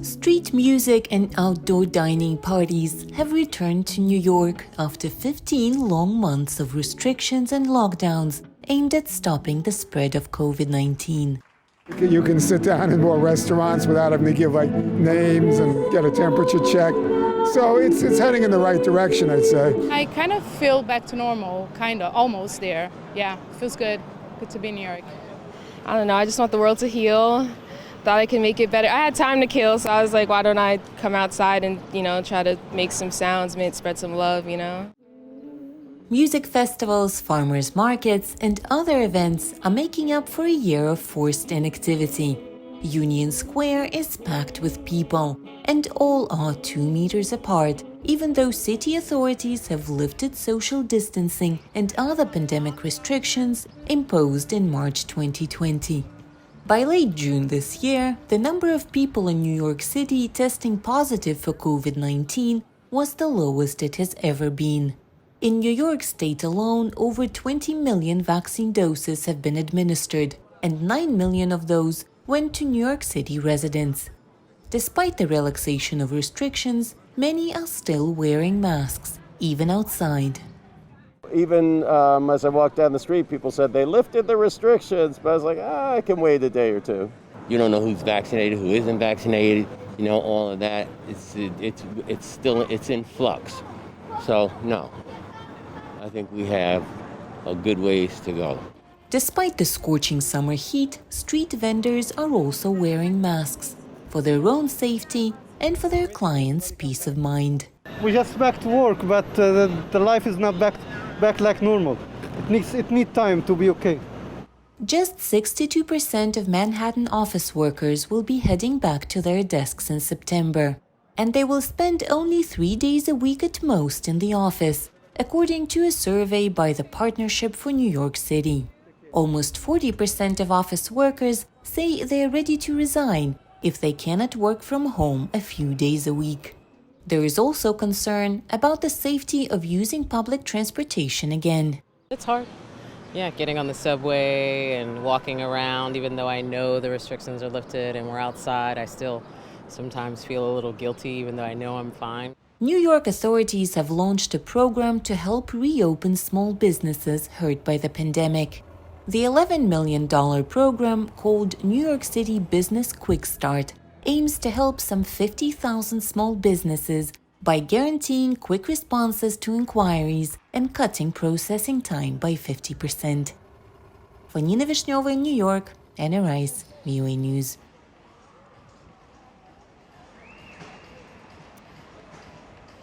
Street music and outdoor dining parties have returned to New York after 15 long months of restrictions and lockdowns aimed at stopping the spread of COVID-19. You can sit down in more restaurants without having to give names and get a temperature check. So it's heading in the right direction, I'd say. I kind of feel back to normal, almost there. Yeah, feels good. Good to be in New York. I don't know, I just want the world to heal. Thought I could make it better. I had time to kill, so I was like, why don't I come outside and, try to make some sounds, spread some love, Music festivals, farmers markets, and other events are making up for a year of forced inactivity. Union Square is packed with people, and all are 2 meters apart, even though city authorities have lifted social distancing and other pandemic restrictions imposed in March 2020. By late June this year, the number of people in New York City testing positive for COVID-19 was the lowest it has ever been. In New York State alone, over 20 million vaccine doses have been administered, and 9 million of those went to New York City residents. Despite the relaxation of restrictions, many are still wearing masks, even outside. Even as I walked down the street, people said they lifted the restrictions, but I was like, I can wait a day or two. You don't know who's vaccinated, who isn't vaccinated, all of that. It's in flux. So, no, I think we have a good ways to go. Despite the scorching summer heat, street vendors are also wearing masks for their own safety and for their clients' peace of mind. We're just back to work, but the life is not back like normal. It needs time to be okay. Just 62% of Manhattan office workers will be heading back to their desks in September, and they will spend only 3 days a week at most in the office, according to a survey by the Partnership for New York City. Almost 40% of office workers say they are ready to resign if they cannot work from home a few days a week. There is also concern about the safety of using public transportation again. It's hard. Yeah, getting on the subway and walking around, even though I know the restrictions are lifted and we're outside, I still sometimes feel a little guilty, even though I know I'm fine. New York authorities have launched a program to help reopen small businesses hurt by the pandemic. The $11 million program, called New York City Business Quick Start, aims to help some 50,000 small businesses by guaranteeing quick responses to inquiries and cutting processing time by 50%. For Nina Vishneva in New York, Anna Rice, VOA News.